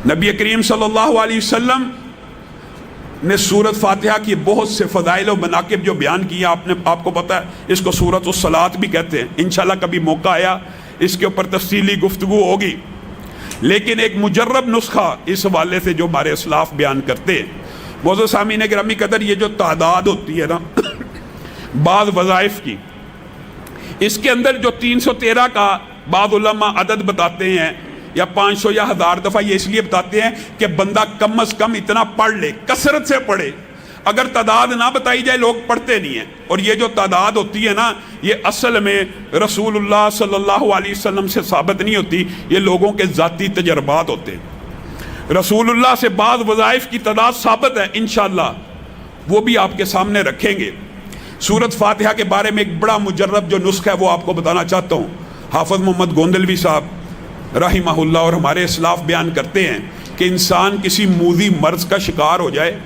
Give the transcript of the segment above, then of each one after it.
نبی کریم صلی اللہ علیہ وسلم نے سورت فاتحہ کی بہت سے فضائل و مناقب جو بیان کیا، آپ کو پتہ ہے اس کو سورت الصلاۃ بھی کہتے ہیں۔ انشاءاللہ کبھی موقع آیا اس کے اوپر تفصیلی گفتگو ہوگی، لیکن ایک مجرب نسخہ اس حوالے سے جو ہمارے اسلاف بیان کرتے ہیں۔ معزز سامعین گرامی قدر، یہ جو تعداد ہوتی ہے نا بعض وظائف کی، اس کے اندر جو 313 کا بعض علماء عدد بتاتے ہیں، یا 500 یا 1000 دفعہ، یہ اس لیے بتاتے ہیں کہ بندہ کم از کم اتنا پڑھ لے، کثرت سے پڑھے۔ اگر تعداد نہ بتائی جائے لوگ پڑھتے نہیں ہیں، اور یہ جو تعداد ہوتی ہے نا یہ اصل میں رسول اللہ صلی اللہ علیہ وسلم سے ثابت نہیں ہوتی، یہ لوگوں کے ذاتی تجربات ہوتے ہیں۔ رسول اللہ سے بعض وظائف کی تعداد ثابت ہے، انشاءاللہ وہ بھی آپ کے سامنے رکھیں گے۔ سورت فاتحہ کے بارے میں ایک بڑا مجرب جو نسخہ ہے وہ آپ کو بتانا چاہتا ہوں۔ حافظ محمد گوندلوی صاحب رحمہ اللہ اور ہمارے اسلاف بیان کرتے ہیں کہ انسان کسی موذی مرض کا شکار ہو جائے،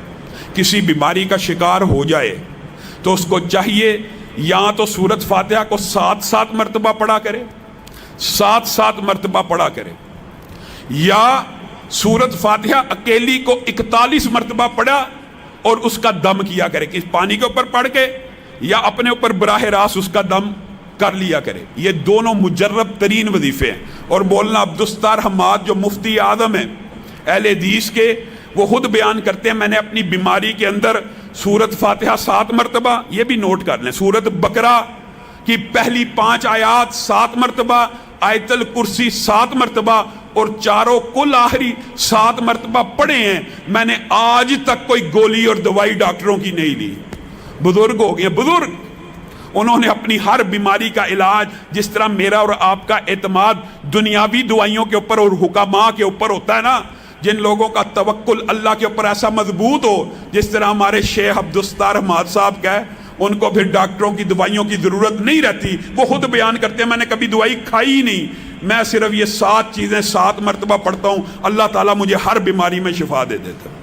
کسی بیماری کا شکار ہو جائے، تو اس کو چاہیے یا تو سورت فاتحہ کو 7 مرتبہ پڑھا کرے، 7 مرتبہ پڑھا کرے، یا سورت فاتحہ اکیلی کو 41 مرتبہ پڑھا اور اس کا دم کیا کرے، کہ پانی کے اوپر پڑھ کے یا اپنے اوپر براہ راست اس کا دم کر لیا کرے۔ یہ دونوں مجرب ترین وظیفے ہیں۔ اور مولانا عبدالستار حماد جو مفتی اعظم ہیں اہل حدیث کے، وہ خود بیان کرتے ہیں میں نے اپنی بیماری کے اندر سورت فاتحہ 7 مرتبہ، یہ بھی نوٹ کر لیں، سورت بقرہ کی پہلی 5 آیات 7 مرتبہ، آیت الکرسی 7 مرتبہ، اور چاروں کل آخری 7 مرتبہ پڑھے ہیں۔ میں نے آج تک کوئی گولی اور دوائی ڈاکٹروں کی نہیں لی۔ بزرگ ہو گئے، بزرگ، انہوں نے اپنی ہر بیماری کا علاج، جس طرح میرا اور آپ کا اعتماد دنیاوی دوائیوں کے اوپر اور حکماء کے اوپر ہوتا ہے نا، جن لوگوں کا توکل اللہ کے اوپر ایسا مضبوط ہو، جس طرح ہمارے شیخ عبدالستار حماد صاحب کا ہے، ان کو پھر ڈاکٹروں کی دوائیوں کی ضرورت نہیں رہتی۔ وہ خود بیان کرتے ہیں میں نے کبھی دوائی کھائی نہیں، میں صرف یہ 7 چیزیں 7 مرتبہ پڑھتا ہوں، اللہ تعالیٰ مجھے ہر بیماری میں شفا دے دیتا ہے۔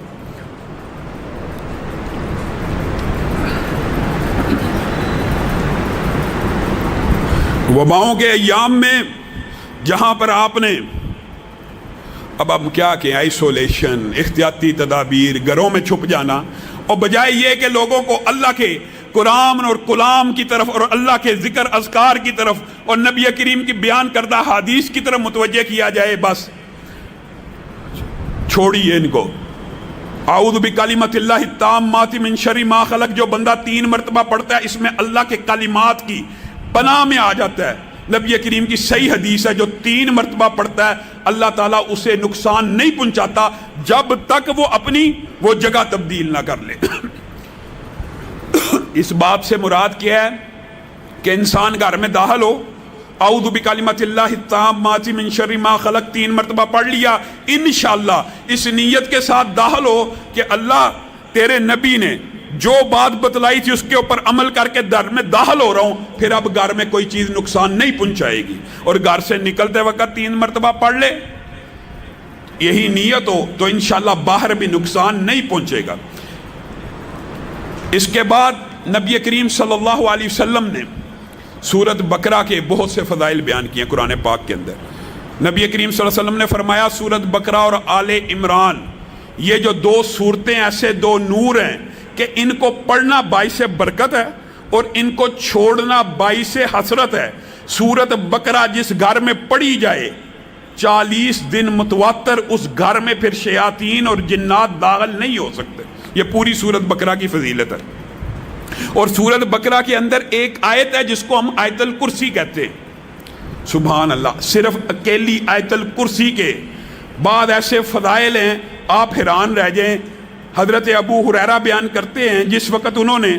وباؤں کے ایام میں جہاں پر آپ نے اب کیا کہ آئسولیشن، احتیاطی تدابیر، گھروں میں چھپ جانا، اور بجائے یہ کہ لوگوں کو اللہ کے قرآن اور کلام کی طرف اور اللہ کے ذکر اذکار کی طرف اور نبی کریم کی بیان کردہ حدیث کی طرف متوجہ کیا جائے، بس چھوڑیے ان کو۔ اعوذ بکلمۃ اللہ التامات من شر ما خلق جو بندہ 3 مرتبہ پڑھتا ہے، اس میں اللہ کے کلمات کی پناہ میں آ جاتا ہے۔ نبی کریم کی صحیح حدیث ہے جو 3 مرتبہ پڑھتا ہے اللہ تعالیٰ اسے نقصان نہیں پہنچاتا جب تک وہ اپنی وہ جگہ تبدیل نہ کر لے۔ اس بات سے مراد کیا ہے کہ انسان گھر میں داخل ہو، اعوذ بکلمۃ اللہ التامات من شر ما خلق 3 مرتبہ پڑھ لیا، انشاءاللہ اس نیت کے ساتھ داخل ہو کہ اللہ تیرے نبی نے جو بات بتلائی تھی اس کے اوپر عمل کر کے گھر میں داخل ہو رہا ہوں، پھر اب گھر میں کوئی چیز نقصان نہیں پہنچائے گی، اور گھر سے نکلتے وقت 3 مرتبہ پڑھ لے، یہی نیت ہو تو انشاءاللہ باہر بھی نقصان نہیں پہنچے گا۔ اس کے بعد نبی کریم صلی اللہ علیہ وسلم نے سورت بقرہ کے بہت سے فضائل بیان کیے ہیں قرآن پاک کے اندر۔ نبی کریم صلی اللہ علیہ وسلم نے فرمایا سورت بقرہ اور آل عمران یہ جو 2 صورتیں ایسے 2 نور ہیں کہ ان کو پڑھنا باعث برکت ہے اور ان کو چھوڑنا باعث حسرت ہے۔ سورت بقرہ جس گھر میں پڑھی جائے 40 دن متواتر اس گھر میں پھر شیاطین اور جنات داخل نہیں ہو سکتے۔ یہ پوری سورت بقرہ کی فضیلت ہے۔ اور سورت بقرہ کے اندر ایک آیت ہے جس کو ہم آیت الکرسی کہتے ہیں۔ سبحان اللہ، صرف اکیلی آیت الکرسی کے بعد ایسے فضائل ہیں آپ حیران رہ جائیں۔ حضرت ابو ہریرہ بیان کرتے ہیں جس وقت انہوں نے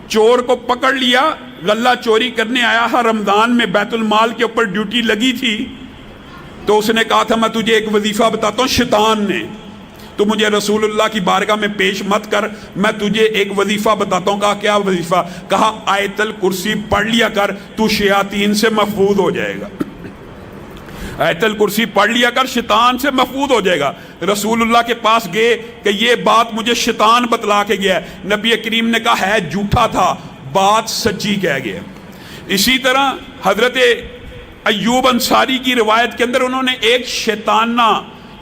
چور کو پکڑ لیا، غلہ چوری کرنے آیا تھا، رمضان میں بیت المال کے اوپر ڈیوٹی لگی تھی، تو اس نے کہا تھا میں تجھے ایک وظیفہ بتاتا ہوں، شیطان نے تو مجھے رسول اللہ کی بارگاہ میں پیش مت کر، میں تجھے ایک وظیفہ بتاتا ہوں۔ کہا کیا وظیفہ؟ کہا آیت الکرسی پڑھ لیا کر، تو شیاطین سے محفوظ ہو جائے گا۔ آیت الکرسی پڑھ لیا کر، شیطان سے محفوظ ہو جائے گا۔ رسول اللہ کے پاس گئے کہ یہ بات مجھے شیطان بتلا کے گیا ہے۔ نبی کریم نے کہا ہے جھوٹا تھا، بات سچی کہہ گیا۔ اسی طرح حضرت ایوب انصاری کی روایت کے اندر انہوں نے ایک شیطانہ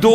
2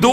2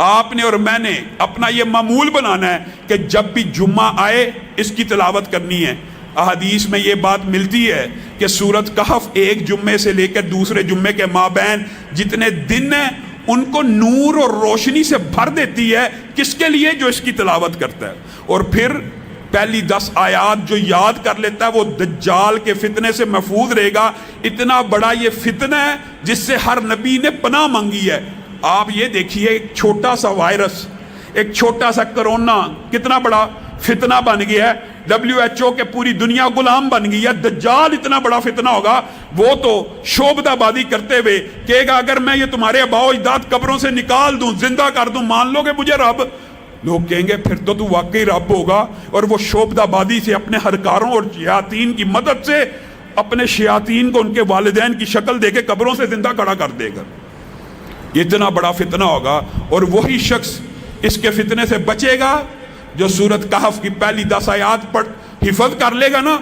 آپ نے اور میں نے اپنا یہ معمول بنانا ہے کہ جب بھی جمعہ آئے اس کی تلاوت کرنی ہے۔ احادیث میں یہ بات ملتی ہے کہ سورۃ کہف ایک جمعے سے لے کر دوسرے جمعے کے مابین جتنے دن ہیں ان کو نور اور روشنی سے بھر دیتی ہے۔ کس کے لیے؟ جو اس کی تلاوت کرتا ہے۔ اور پھر پہلی 10 آیات جو یاد کر لیتا ہے وہ دجال کے فتنے سے محفوظ رہے گا۔ اتنا بڑا یہ فتنہ ہے جس سے ہر نبی نے پناہ مانگی ہے۔ آپ یہ دیکھیے، ایک چھوٹا سا وائرس، ایک چھوٹا سا کرونا کتنا بڑا فتنہ بن گیا ہے۔ WHO کے پوری دنیا غلام بن گئی ہے۔ دجال اتنا بڑا فتنہ ہوگا، وہ تو شعبدہ بازی کرتے ہوئے کہے گا اگر میں یہ تمہارے آباء و اجداد قبروں سے نکال دوں، زندہ کر دوں، مان لو گے مجھے رب؟ لوگ کہیں گے پھر تو واقعی رب ہوگا، اور وہ شعبدہ بازی سے اپنے ہرکاروں اور شیاطین کی مدد سے اپنے شیاطین کو ان کے والدین کی شکل دے کے قبروں سے زندہ کھڑا کر دے گا۔ اتنا بڑا فتنہ ہوگا، اور وہی شخص اس کے فتنے سے بچے گا جو سورۃ کہف کی پہلی 10 آیات پر حفظ کر لے گا نا۔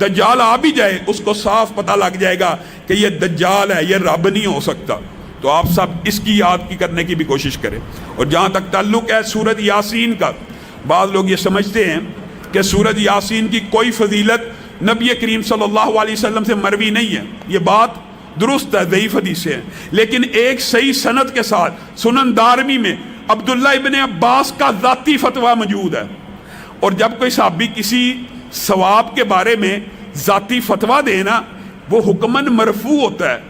دجال آ بھی جائے اس کو صاف پتہ لگ جائے گا کہ یہ دجال ہے، یہ رب نہیں ہو سکتا۔ تو آپ سب اس کی یاد کی کرنے کی بھی کوشش کریں۔ اور جہاں تک تعلق ہے سورۃ یاسین کا، بعض لوگ یہ سمجھتے ہیں کہ سورۃ یاسین کی کوئی فضیلت نبی کریم صلی اللہ علیہ وسلم سے مروی نہیں ہے۔ یہ بات درست ہے، ضعیف حدیث ہے، لیکن ایک صحیح سند کے ساتھ سنن دارمی میں عبداللہ ابن عباس کا ذاتی فتویٰ موجود ہے۔ اور جب کوئی صحابی کسی ثواب کے بارے میں ذاتی فتویٰ دے نا، وہ حکماً مرفوع ہوتا ہے۔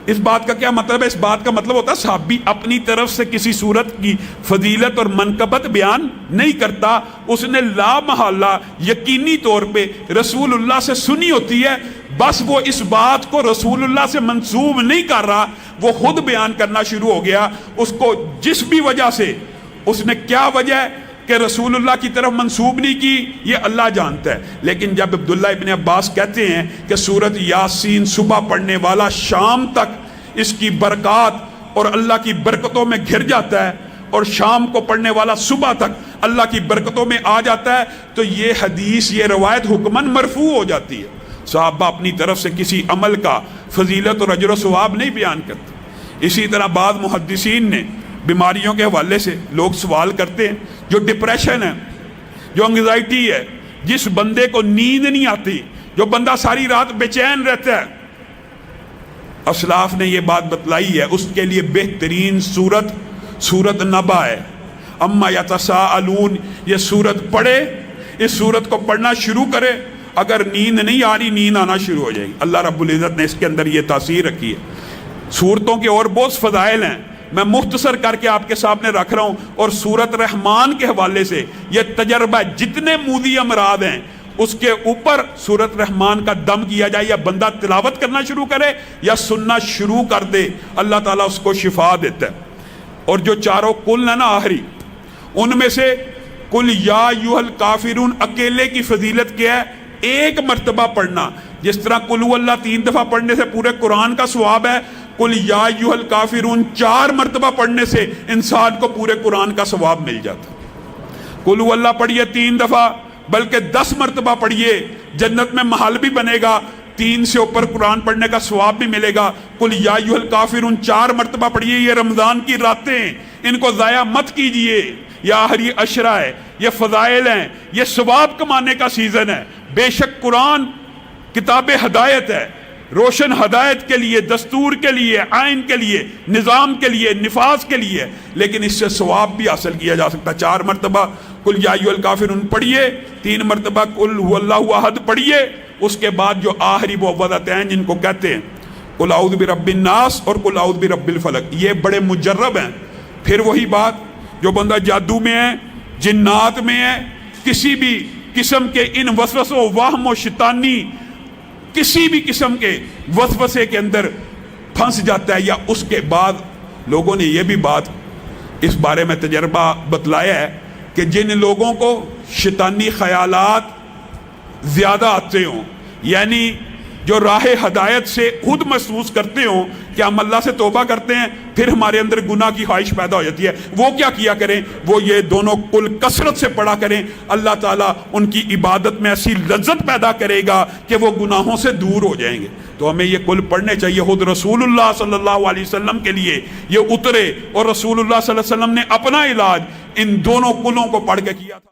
اس بات کا کیا مطلب ہے؟ اس بات کا مطلب ہوتا ہے صحابی اپنی طرف سے کسی صورت کی فضیلت اور منقبت بیان نہیں کرتا، اس نے لا محالہ یقینی طور پہ رسول اللہ سے سنی ہوتی ہے، بس وہ اس بات کو رسول اللہ سے منسوب نہیں کر رہا، وہ خود بیان کرنا شروع ہو گیا۔ اس کو جس بھی وجہ سے، اس نے کیا وجہ ہے کہ رسول اللہ کی طرف منسوب نہیں کی، یہ اللہ جانتا ہے۔ لیکن جب عبداللہ ابن عباس کہتے ہیں کہ سورۃ یاسین صبح پڑھنے والا شام تک اس کی برکات اور اللہ کی برکتوں میں گھر جاتا ہے، اور شام کو پڑھنے والا صبح تک اللہ کی برکتوں میں آ جاتا ہے، تو یہ حدیث، یہ روایت حکماً مرفوع ہو جاتی ہے۔ صحابہ اپنی طرف سے کسی عمل کا فضیلت اور اجر و ثواب نہیں بیان کرتے۔ اسی طرح بعض محدثین نے بیماریوں کے حوالے سے لوگ سوال کرتے ہیں، جو ڈپریشن ہے، جو انگزائٹی ہے، جس بندے کو نیند نہیں آتی، جو بندہ ساری رات بے چین رہتا ہے، اسلاف نے یہ بات بتلائی ہے، اس کے لیے بہترین سورت نبا ہے۔ اما یتساءلون، یہ سورت پڑھے، اس سورت کو پڑھنا شروع کرے، اگر نیند نہیں آ رہی، نیند آنا شروع ہو جائے گی۔ اللہ رب العزت نے اس کے اندر یہ تاثیر رکھی ہے۔ سورتوں کے اور بہت فضائل ہیں، میں مختصر کر کے آپ کے سامنے رکھ رہا ہوں۔ اور سورت رحمان کے حوالے سے یہ تجربہ، جتنے موذی امراض ہیں اس کے اوپر سورت رحمان کا دم کیا جائے، یا بندہ تلاوت کرنا شروع کرے یا سننا شروع کر دے، اللہ تعالیٰ اس کو شفا دیتا ہے۔ اور جو چاروں کل ہیں نا آخری، ان میں سے کل یا ایھا الکافرون اکیلے کی فضیلت کیا ہے؟ ایک مرتبہ پڑھنا۔ جس طرح قل هو اللہ 3 دفعہ پڑھنے سے پورے قرآن کا ثواب ہے، قل یا ایھا الکافرون 4 مرتبہ پڑھنے سے انسان کو پورے قرآن کا ثواب مل جاتا۔ قل هو اللہ پڑھیے 3 دفعہ، بلکہ 10 مرتبہ پڑھیے، جنت میں محل بھی بنے گا، 3 سے اوپر قرآن پڑھنے کا ثواب بھی ملے گا۔ قل یا ایھا الکافرون 4 مرتبہ پڑھیے۔ یہ رمضان کی راتیں، ان کو ضائع مت کیجئے، یہ آخری عشرہ ہے، یہ فضائل ہیں، یہ ثواب کمانے کا سیزن ہے۔ بے شک قرآن کتاب ہدایت ہے، روشن ہدایت کے لیے، دستور کے لیے، آئین کے لیے، نظام کے لیے، نفاذ کے لیے، لیکن اس سے ثواب بھی حاصل کیا جا سکتا ہے۔ 4 مرتبہ قل یا ایھا الکافرون پڑھیے، 3 مرتبہ قل هو اللہ احد پڑھیے، اس کے بعد جو آخری معوذتین جن کو کہتے ہیں قل اعوذ برب الناس اور قل اعوذ برب الفلق، یہ بڑے مجرب ہیں۔ پھر وہی بات، جو بندہ جادو میں ہے، جنات میں ہے، کسی بھی قسم کے ان وسوسوں، وہم و شیطانی کسی بھی قسم کے وسوسے کے اندر پھنس جاتا ہے، یا اس کے بعد لوگوں نے یہ بھی بات اس بارے میں تجربہ بتلایا ہے کہ جن لوگوں کو شیطانی خیالات زیادہ آتے ہوں، یعنی جو راہ ہدایت سے خود محسوس کرتے ہوں کہ ہم اللہ سے توبہ کرتے ہیں پھر ہمارے اندر گناہ کی خواہش پیدا ہو جاتی ہے، وہ کیا کیا کریں؟ وہ یہ دونوں کل کثرت سے پڑھا کریں، اللہ تعالیٰ ان کی عبادت میں ایسی لذت پیدا کرے گا کہ وہ گناہوں سے دور ہو جائیں گے۔ تو ہمیں یہ کل پڑھنے چاہیے۔ خود رسول اللہ صلی اللہ علیہ وسلم کے لیے یہ اترے، اور رسول اللہ صلی اللہ علیہ وسلم نے اپنا علاج ان دونوں کلوں کو پڑھ کے کیا تھا۔